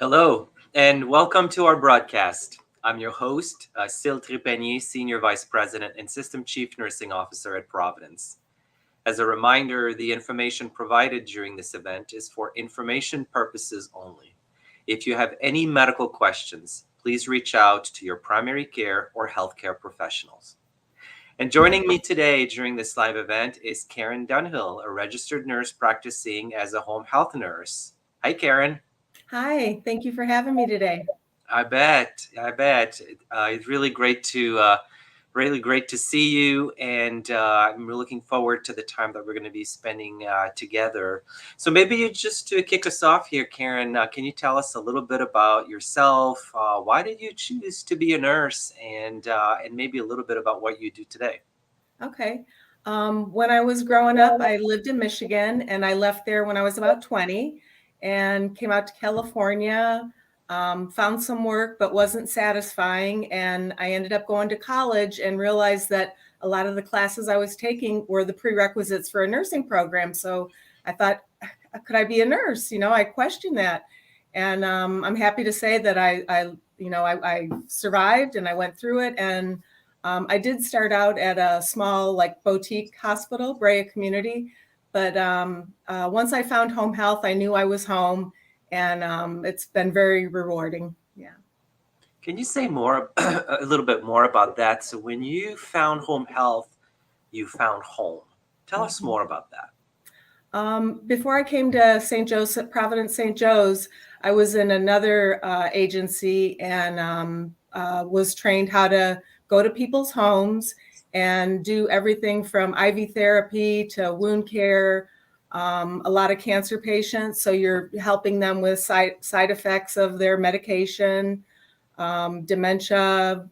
Hello, and welcome to our broadcast. I'm your host, Trepanier, Senior Vice President and System Chief Nursing Officer at Providence. As a reminder, the information provided during this event is for information purposes only. If you have any medical questions, please reach out to your primary care or healthcare professionals. And joining me today during this live event is Karin Dunhill, a registered nurse practicing as a home health nurse. Hi, Karin. Hi, thank you for having me today. I bet. It's really great to see you, and I'm really looking forward to the time that we're going to be spending together. So maybe you just to kick us off here, Karin, can you tell us a little bit about yourself? Why did you choose to be a nurse, and maybe a little bit about what you do today? Okay. When I was growing up, I lived in Michigan and I left there when I was about 20 and came out to California, found some work, but wasn't satisfying. And I ended up going to college and realized that a lot of the classes I was taking were the prerequisites for a nursing program. So I thought, could I be a nurse? I questioned that. And I'm happy to say that I survived and I went through it. And I did start out at a small boutique hospital, Brea Community, but once I found home health, I knew I was home, and it's been very rewarding. Yeah. Can you say more, a little bit more about that? So when you found home health, you found home. Tell us more about that. Before I came to St. Joseph, Providence St. Joe's, I was in another agency and was trained how to go to people's homes and do everything from IV therapy to wound care, a lot of cancer patients. So you're helping them with side effects of their medication, dementia,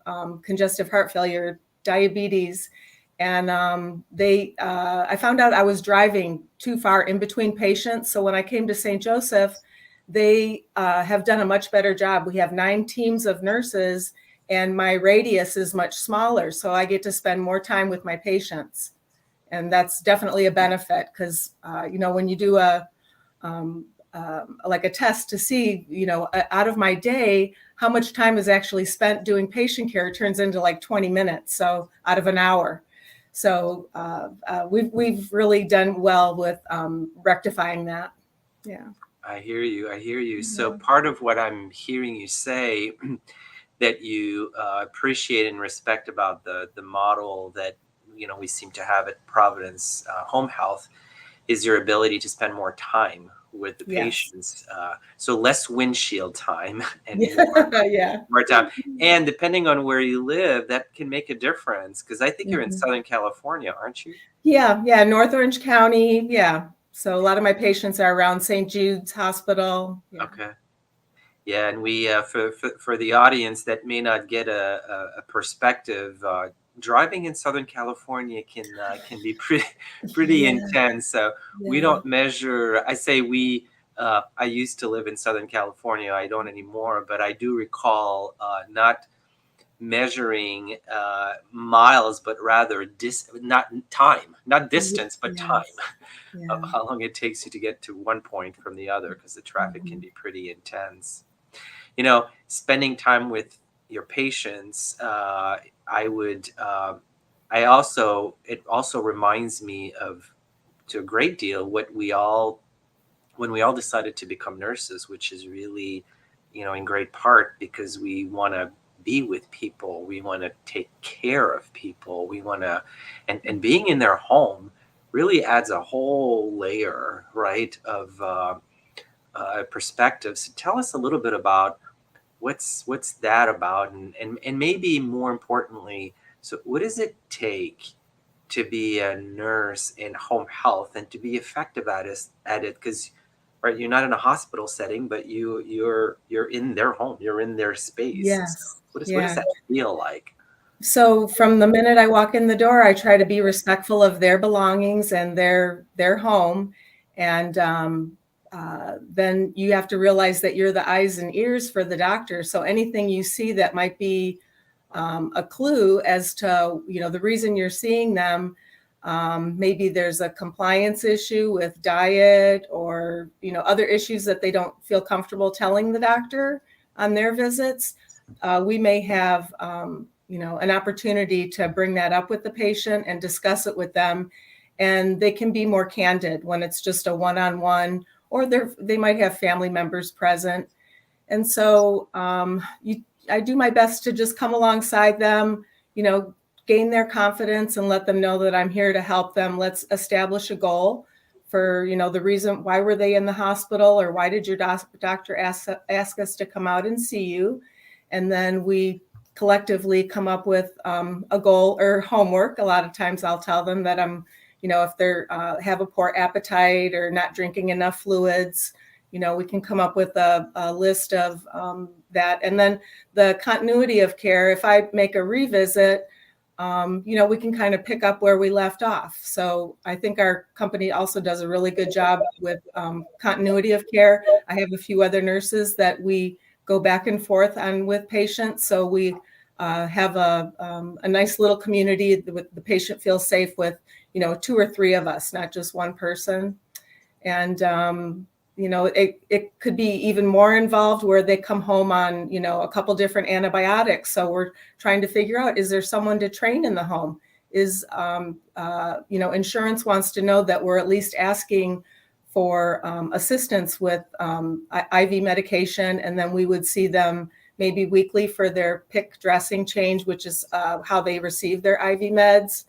congestive heart failure, diabetes. And I found out I was driving too far in between patients. So when I came to St. Joseph, they have done a much better job. We have 9 teams of nurses and my radius is much smaller. So I get to spend more time with my patients. And that's definitely a benefit because, when you do a test to see, out of my day, how much time is actually spent doing patient care turns into like 20 minutes. So out of an hour. So we've really done well with rectifying that. Yeah. I hear you. Yeah. So part of what I'm hearing you say that you appreciate and respect about the model that we seem to have at Providence Home Health is your ability to spend more time with the patients. So less windshield time and more time. And depending on where you live, that can make a difference because I think you're in Southern California, aren't you? Yeah, North Orange County. Yeah. So a lot of my patients are around St. Jude's Hospital. Yeah. Okay. Yeah, and we for the audience that may not get a perspective, driving in Southern California can be pretty intense. So we don't measure. I say we. I used to live in Southern California. I don't anymore, but I do recall not measuring miles, but rather not time, not distance, but time. Of how long it takes you to get to one point from the other, because the traffic can be pretty intense. Spending time with your patients, it also reminds me of, to a great deal, when we all decided to become nurses, which is really, in great part because we want to be with people, we want to take care of people, we want to, and being in their home really adds a whole layer, right, of perspective. So tell us a little bit about what's that about, and maybe more importantly, so what does it take to be a nurse in home health and to be effective at it? Because you're not in a hospital setting, but you're in their home, you're in their space. Yes. So what does that feel like? So from the minute I walk in the door, I try to be respectful of their belongings and their home. And then you have to realize that you're the eyes and ears for the doctor. So anything you see that might be a clue as to, the reason you're seeing them, Maybe there's a compliance issue with diet or, other issues that they don't feel comfortable telling the doctor on their visits. We may have, an opportunity to bring that up with the patient and discuss it with them. And they can be more candid when it's just a one-on-one, or they might have family members present. And so I do my best to just come alongside them, gain their confidence and let them know that I'm here to help them. Let's establish a goal for, the reason why were they in the hospital, or why did your doctor ask us to come out and see you? And then we collectively come up with a goal or homework. A lot of times I'll tell them that if they're have a poor appetite or not drinking enough fluids, we can come up with a list of that. And then the continuity of care, if I make a revisit, we can kind of pick up where we left off. So I think our company also does a really good job with continuity of care. I have a few other nurses that we go back and forth on with patients. So we have a nice little community. The patient feels safe with, 2 or 3 of us, not just one person. And, it could be even more involved where they come home on, a couple different antibiotics. So we're trying to figure out, is there someone to train in the home? Is, insurance wants to know that we're at least asking for assistance with IV medication. And then we would see them maybe weekly for their PIC dressing change, which is how they receive their IV meds,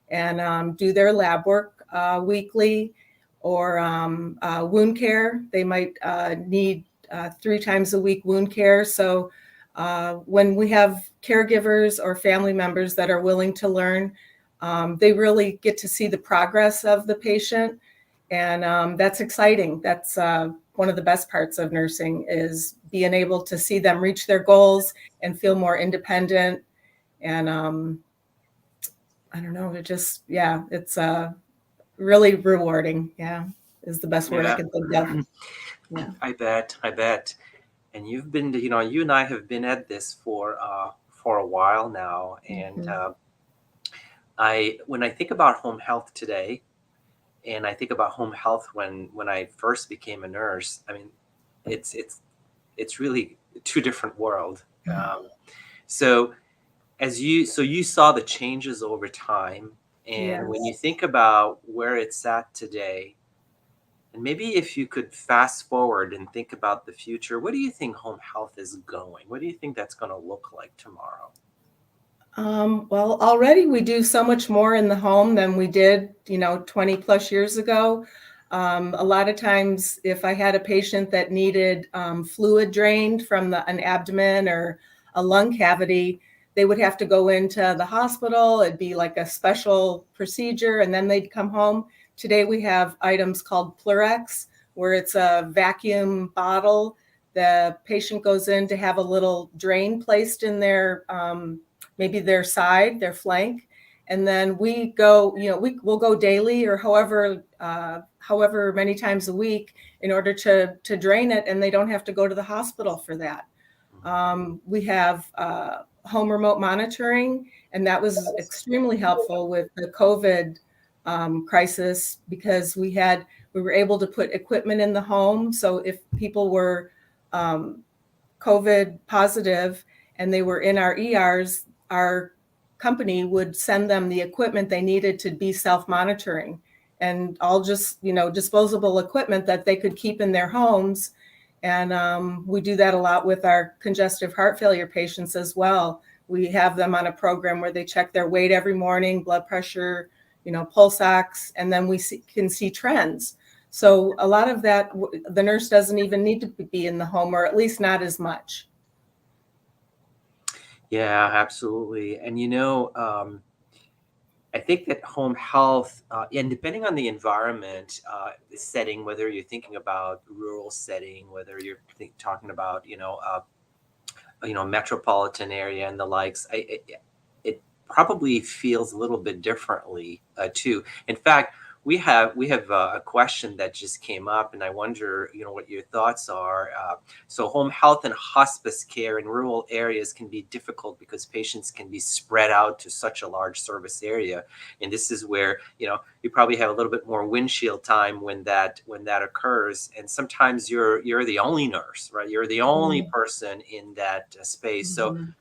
and do their lab work weekly. Or wound care. They might need 3 times a week wound care. So when we have caregivers or family members that are willing to learn, they really get to see the progress of the patient. And that's exciting. That's one of the best parts of nursing, is being able to see them reach their goals and feel more independent. And I don't know, it's really rewarding. Yeah, is the best word I can think of. Yeah. I bet. And you've been, you and I have been at this for a while now. And when I think about home health today, and I think about home health when I first became a nurse, I mean, it's really 2 different worlds. So you saw the changes over time. And Yes. when you think about where it's at today, and maybe if you could fast forward and think about the future, what do you think home health is going? What do you think that's going to look like tomorrow? Well, already we do so much more in the home than we did, 20 plus years ago. A lot of times, if I had a patient that needed fluid drained from an abdomen or a lung cavity, they would have to go into the hospital. It'd be like a special procedure, and then they'd come home. Today we have items called Plerex, where it's a vacuum bottle. The patient goes in to have a little drain placed in their maybe their side, their flank, and then we go, we'll go daily or however many times a week in order to drain it, and they don't have to go to the hospital for that. We have home remote monitoring, and that was extremely helpful with the COVID crisis, because we were able to put equipment in the home. So if people were COVID positive and they were in our ERs, our company would send them the equipment they needed to be self-monitoring, and all just, disposable equipment that they could keep in their homes. And we do that a lot with our congestive heart failure patients as well. We have them on a program where they check their weight every morning, blood pressure, pulse ox, and then we can see trends. So a lot of that, the nurse doesn't even need to be in the home, or at least not as much. Yeah, absolutely. And I think that home health, and depending on the environment, the setting, whether you're thinking about rural setting, whether you're talking about, metropolitan area and the likes, it probably feels a little bit differently too. In fact, we have a question that just came up, and I wonder, what your thoughts are. So, home health and hospice care in rural areas can be difficult because patients can be spread out to such a large service area, and this is where you probably have a little bit more windshield time when that occurs, and sometimes you're the only nurse, right? You're the only person in that space. So Mhm.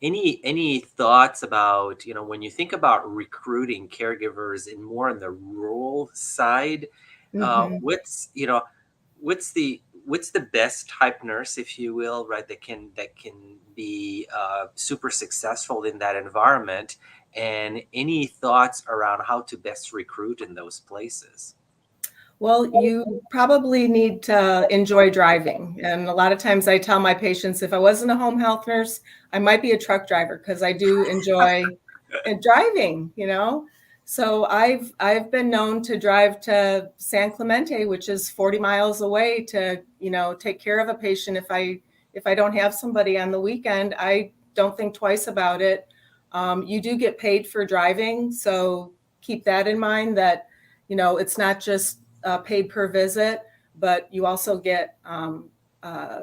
any thoughts about, when you think about recruiting caregivers in more on the rural side, Mhm. what's the best type nurse, if you will, right, that can be super successful in that environment, and any thoughts around how to best recruit in those places? Well, you probably need to enjoy driving. And a lot of times I tell my patients, if I wasn't a home health nurse, I might be a truck driver because I do enjoy driving. So I've been known to drive to San Clemente, which is 40 miles away, to, take care of a patient. If I don't have somebody on the weekend, I don't think twice about it. You do get paid for driving, so keep that in mind, that it's not just paid per visit, but you also get uh,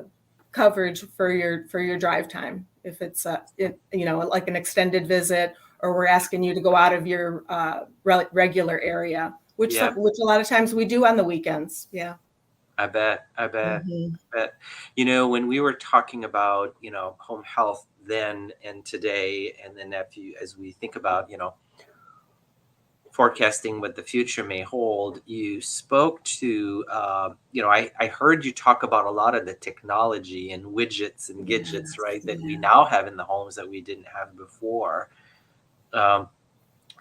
coverage for your drive time if it's like an extended visit, or we're asking you to go out of your regular area, Yeah, which a lot of times we do on the weekends. Yeah. I bet. I bet. Mhm. I bet. When we were talking about, home health then and today, and then as we think about, forecasting what the future may hold, you spoke to, I heard you talk about a lot of the technology and widgets and gadgets, Yes. right, that we Yeah. now have in the homes that we didn't have before. Um,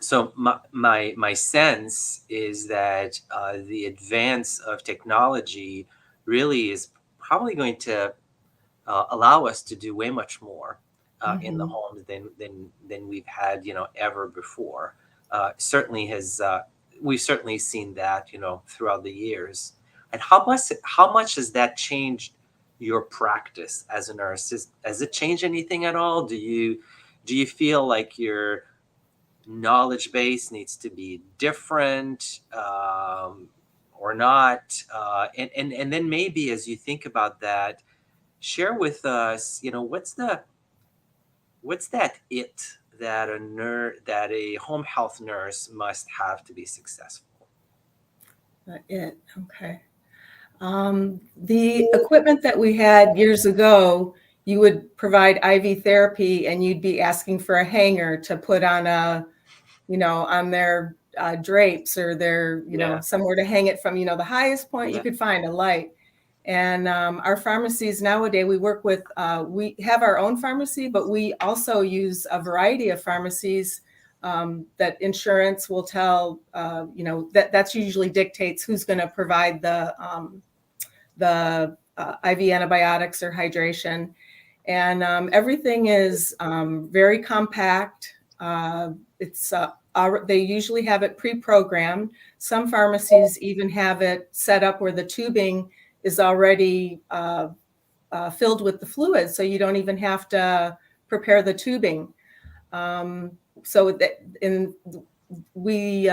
so my sense is that the advance of technology really is probably going to allow us to do way much more in the Mhm. homes than we've had, ever before. Certainly has We've certainly seen that, throughout the years. And how much has that changed your practice as a nurse? Has it changed anything at all? Do you feel like your knowledge base needs to be different, or not? And then maybe as you think about that, share with us, what's that that a home health nurse must have to be successful? Okay. The equipment that we had years ago, you would provide IV therapy and you'd be asking for a hanger to put on on their drapes, or their, Yeah, somewhere to hang it from, the highest point you yeah, could find a light. And our pharmacies nowadays, we have our own pharmacy, but we also use a variety of pharmacies that insurance will tell, that's usually dictates who's going to provide the IV antibiotics or hydration. And everything is very compact. They usually have it pre-programmed. Some pharmacies even have it set up where the tubing is already filled with the fluid, so you don't even have to prepare the tubing. So that in we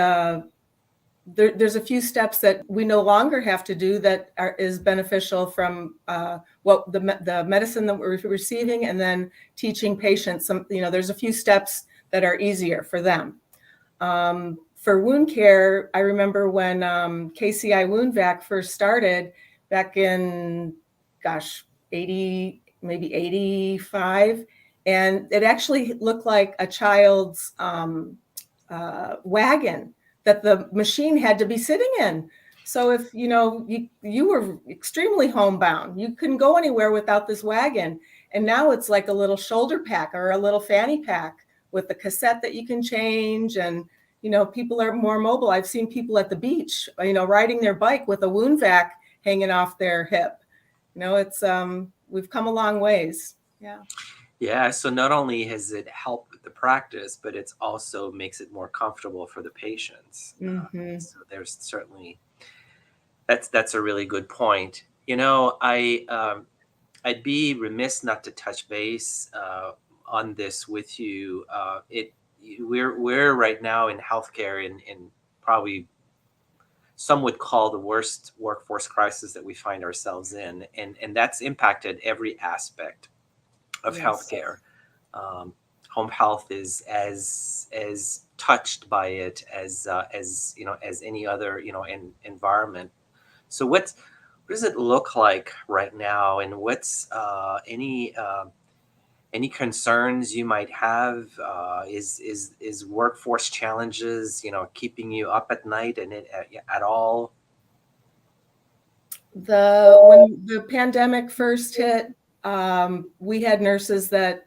there's a few steps that we no longer have to do that is beneficial from what the medicine that we're receiving, and then teaching patients there's a few steps that are easier for them. For wound care, I remember when KCI Wound Vac first started back in, gosh, 80, maybe 85. And it actually looked like a child's wagon that the machine had to be sitting in. So if you were extremely homebound, you couldn't go anywhere without this wagon. And now it's like a little shoulder pack or a little fanny pack with a cassette that you can change. And people are more mobile. I've seen people at the beach, riding their bike with a wound vac hanging off their hip. It's we've come a long ways. Yeah. yeah. So not only has it helped with the practice, but it's also makes it more comfortable for the patients. Hmm. So there's certainly that's a really good point. I'd be remiss not to touch base on this with you. We're right now in healthcare in probably some would call the worst workforce crisis that we find ourselves in, and that's impacted every aspect of Yes. healthcare. Home health is as touched by it as as any other environment. So what does it look like right now, and what's any concerns you might have? Is workforce challenges keeping you up at night and at all? When the pandemic first hit, we had nurses that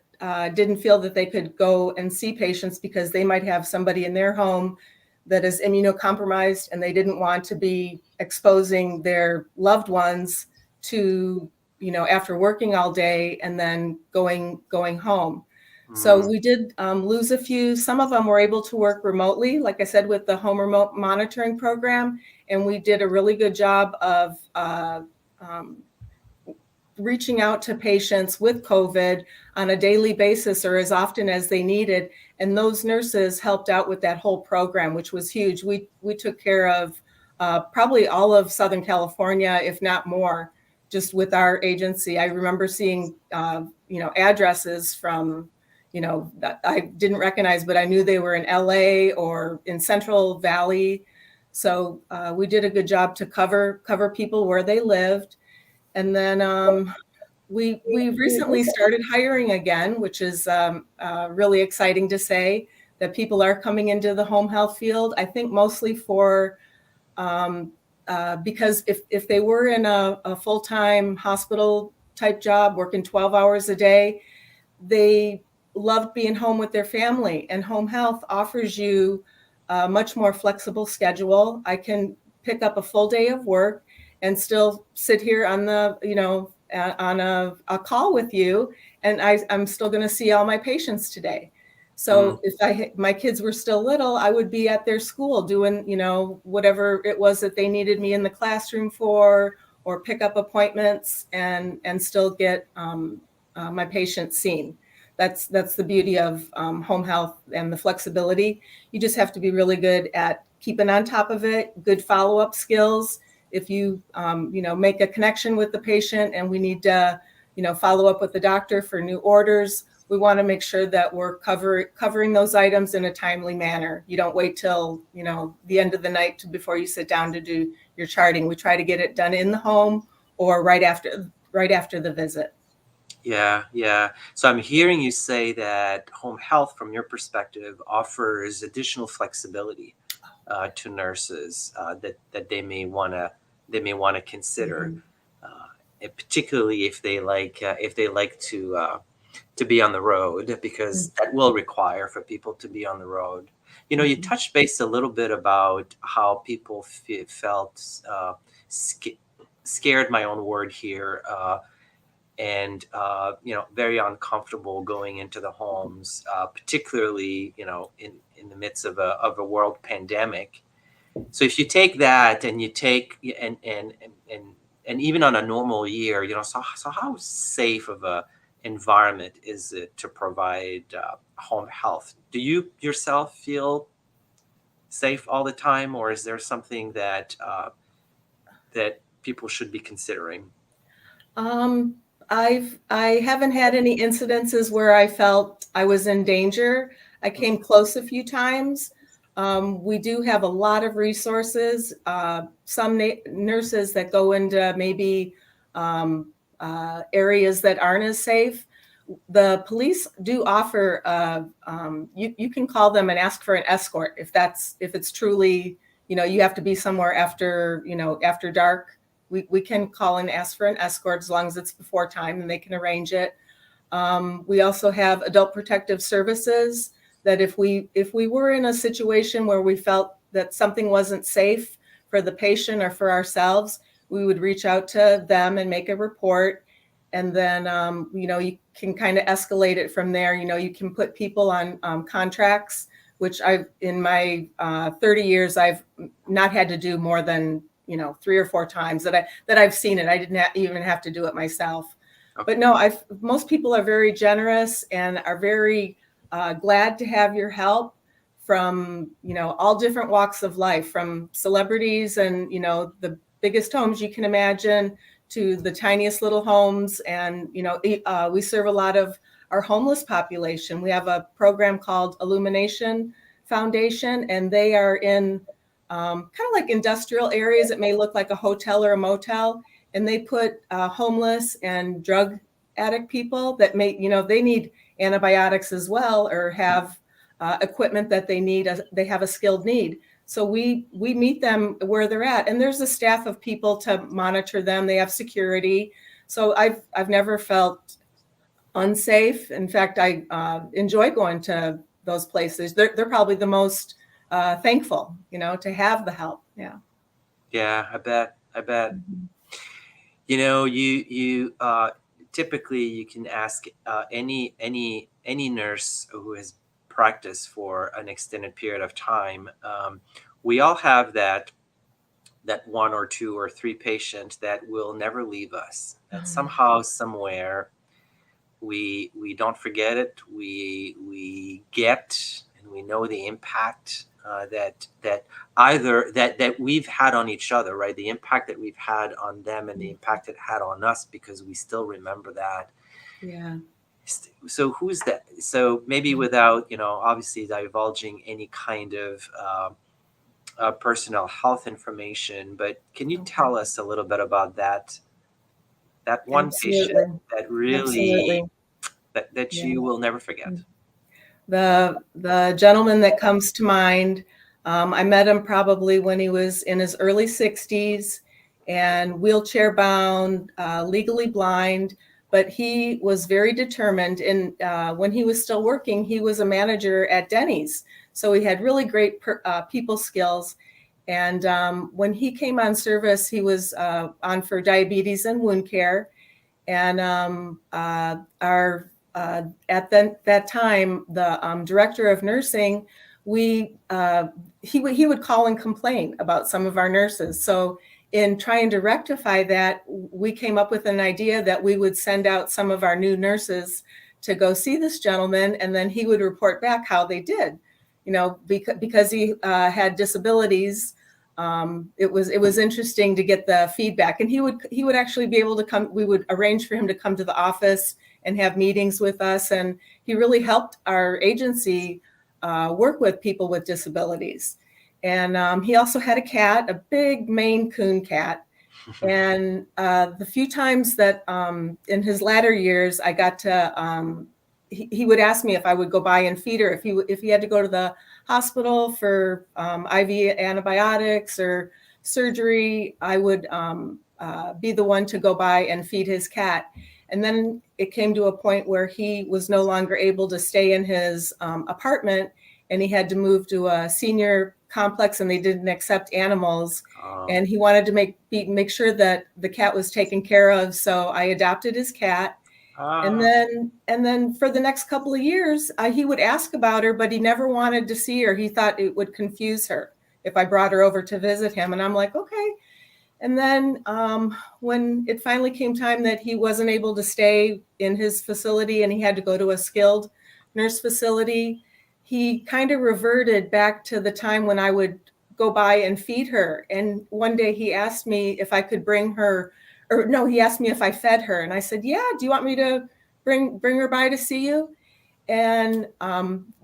didn't feel that they could go and see patients because they might have somebody in their home that is immunocompromised, and they didn't want to be exposing their loved ones to, after working all day and then going home. So we did lose a few. Some of them were able to work remotely, like I said, with the home remote monitoring program. And we did a really good job of reaching out to patients with COVID on a daily basis or as often as they needed. And those nurses helped out with that whole program, which was huge. We took care of probably all of Southern California, if not more, just with our agency. I remember seeing, addresses from, that I didn't recognize, but I knew they were in LA or in Central Valley. So we did a good job to cover people where they lived. And then we recently started hiring again, which is really exciting to say that people are coming into the home health field. I think mostly for because if they were in a full-time hospital type job, working 12 hours a day, they loved being home with their family. And home health offers you a much more flexible schedule. I can pick up a full day of work and still sit here on on a call with you, and I'm still going to see all my patients today. So if my kids were still little, I would be at their school doing, whatever it was that they needed me in the classroom for, or pick up appointments and still get my patients seen. That's the beauty of home health and the flexibility. You just have to be really good at keeping on top of it, good follow-up skills. If you, make a connection with the patient and we need to, follow up with the doctor for new orders, we want to make sure that we're covering those items in a timely manner. You don't wait till, the end of the night before you sit down to do your charting. We try to get it done in the home or right after the visit. Yeah. So I'm hearing you say that home health, from your perspective, offers additional flexibility to nurses that they may want to consider, and particularly if they like to be on the road, because that will require for people to be on the road. You touched base a little bit about how people felt scared, my own word here, and very uncomfortable going into the homes, particularly in the midst of a world pandemic. So if you take that and you take and even on a normal year, so how safe of a environment is it to provide home health? Do you yourself feel safe all the time, or is there something that that people should be considering? I haven't had any incidences where I felt I was in danger. I came close a few times. We do have a lot of resources. Some nurses that go into maybe areas that aren't as safe. The police do offer. You can call them and ask for an escort if it's truly, you have to be somewhere after after dark. We can call and ask for an escort as long as it's before time, and they can arrange it. We also have adult protective services that if we were in a situation where we felt that something wasn't safe for the patient or for ourselves, we would reach out to them and make a report. And then, you can kind of escalate it from there. You can put people on contracts, which in my 30 years, I've not had to do more than 3 or 4 times that I've seen it. I didn't even have to do it myself. Okay. But no, most people are very generous and are very glad to have your help from, all different walks of life, from celebrities and, the biggest homes you can imagine to the tiniest little homes. And, we serve a lot of our homeless population. We have a program called Illumination Foundation, and they are in kind of like industrial areas. It may look like a hotel or a motel, and they put homeless and drug addict people that may, they need antibiotics as well, or have equipment that they need. They have a skilled need. So we meet them where they're at, and there's a staff of people to monitor them. They have security. So I've never felt unsafe. In fact, I enjoy going to those places. They're probably the most thankful, to have the help. Yeah. Yeah, I bet. Mm-hmm. You typically you can ask any nurse who has practiced for an extended period of time. We all have that one or two or three patient that will never leave us. That somehow, somewhere, we don't forget it. We get and we know the impact that either that we've had on each other, right? The impact that we've had on them and the impact it had on us, because we still remember that. Yeah. So who's that? So maybe without, obviously divulging any kind of personal health information, but can you tell us a little bit about that one Absolutely. patient that really Absolutely. that Yeah. you will never forget? The gentleman that comes to mind, I met him probably when he was in his early 60s and wheelchair bound, legally blind, but he was very determined. And when he was still working, he was a manager at Denny's. So he had really great people skills. And when he came on service, he was on for diabetes and wound care. And at that time, the director of nursing, he would call and complain about some of our nurses. So in trying to rectify that, we came up with an idea that we would send out some of our new nurses to go see this gentleman, and then he would report back how they did. Because he had disabilities. It was interesting to get the feedback, and he would actually be able to come. We would arrange for him to come to the office and have meetings with us, and he really helped our agency work with people with disabilities. And he also had a cat, a big Maine Coon cat. And the few times that in his latter years I got to, he would ask me if I would go by and feed her if he had to go to the hospital for IV antibiotics or surgery. I would be the one to go by and feed his cat. And then it came to a point where he was no longer able to stay in his apartment, and he had to move to a senior complex, and they didn't accept animals. And he wanted to make sure that the cat was taken care of. So I adopted his cat. And then for the next couple of years, he would ask about her, but he never wanted to see her. He thought it would confuse her if I brought her over to visit him. And I'm like, okay. And then when it finally came time that he wasn't able to stay in his facility and he had to go to a skilled nurse facility, he kind of reverted back to the time when I would go by and feed her. And one day he asked me if I could bring her, or no, he asked me if I fed her. And I said, yeah, do you want me to bring her by to see you? And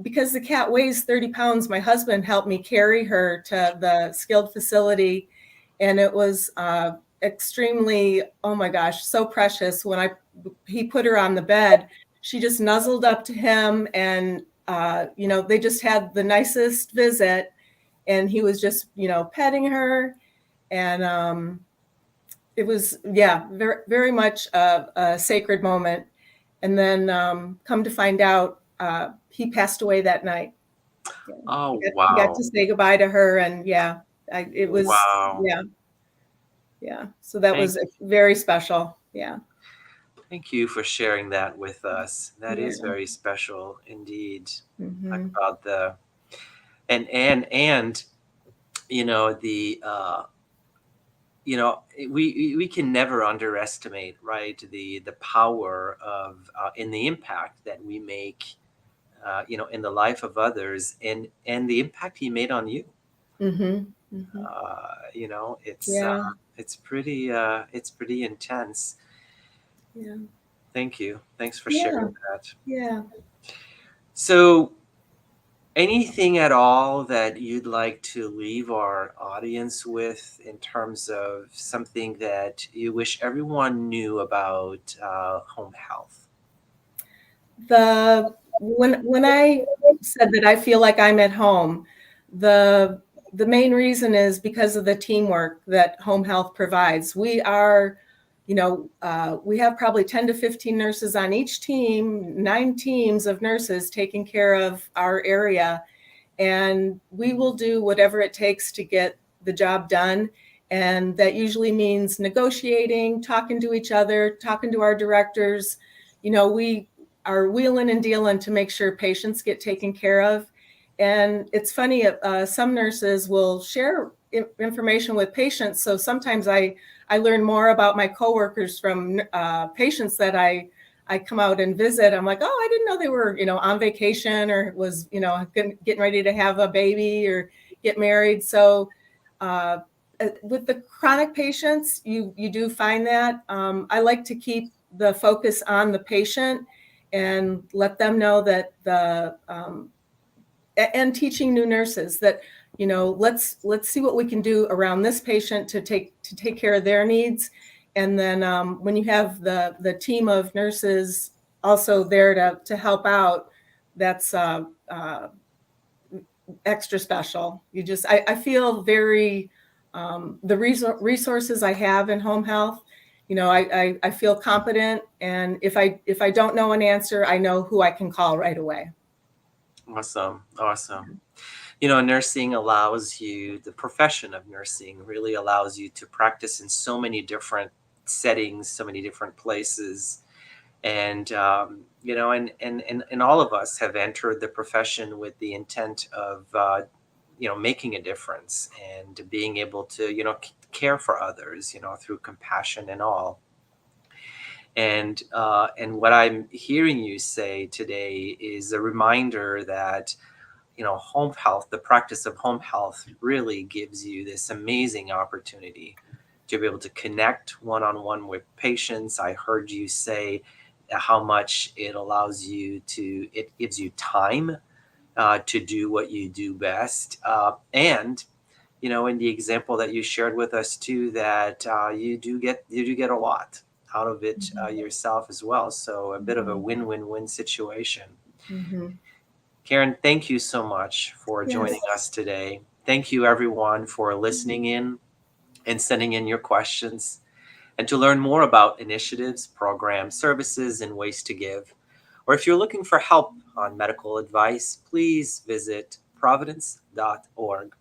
because the cat weighs 30 pounds, my husband helped me carry her to the skilled facility. And it was extremely, oh my gosh, so precious. When he put her on the bed, she just nuzzled up to him, and they just had the nicest visit, and he was just petting her. And it was, very, very much a sacred moment. And then come to find out, he passed away that night. Oh, I wow. got to say goodbye to her, and it was, Wow. yeah. So that was very special. Yeah. Thank you for sharing that with us. That is very special indeed. Talk about the and the we can never underestimate, right, the power of and the impact that we make in the life of others, and the impact he made on you. Mm-hmm. Mm-hmm. Yeah. It's pretty intense. Yeah. Thank you. Thanks for Yeah. sharing that. Yeah. So, anything at all that you'd like to leave our audience with in terms of something that you wish everyone knew about home health? When I said that I feel like I'm at home, the the main reason is because of the teamwork that home health provides. We are, we have probably 10 to 15 nurses on each team, 9 teams of nurses taking care of our area, and we will do whatever it takes to get the job done. And that usually means negotiating, talking to each other, talking to our directors. We are wheeling and dealing to make sure patients get taken care of. And it's funny, some nurses will share information with patients. So sometimes I learn more about my coworkers from patients that I come out and visit. I'm like, oh, I didn't know they were, on vacation or was, getting ready to have a baby or get married. So with the chronic patients, you do find that. I like to keep the focus on the patient and let them know that and teaching new nurses that, let's see what we can do around this patient to take care of their needs. And then when you have the team of nurses also there to help out, that's extra special. I feel very, the resources I have in home health, I feel competent. And if I don't know an answer, I know who I can call right away. Awesome. Nursing allows you, the profession of nursing really allows you to practice in so many different settings, so many different places. And, and all of us have entered the profession with the intent of, making a difference and being able to, care for others, through compassion and all. And what I'm hearing you say today is a reminder that home health, the practice of home health really gives you this amazing opportunity to be able to connect one-on-one with patients. I heard you say how much it allows you to, it gives you time to do what you do best. And, in the example that you shared with us too, that you do get a lot out of it yourself as well. So a bit of a win-win-win situation. Mm-hmm. Karin, thank you so much for joining us today. Thank you, everyone, for listening in and sending in your questions. And to learn more about initiatives, programs, services, and ways to give, or if you're looking for help on medical advice, please visit providence.org.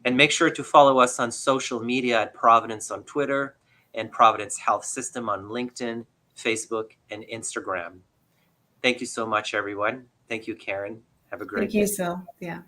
And make sure to follow us on social media at Providence on Twitter and Providence Health System on LinkedIn, Facebook, and Instagram. Thank you so much, everyone. Thank you, Karin. Have a great Thank you, day. Sil. Yeah.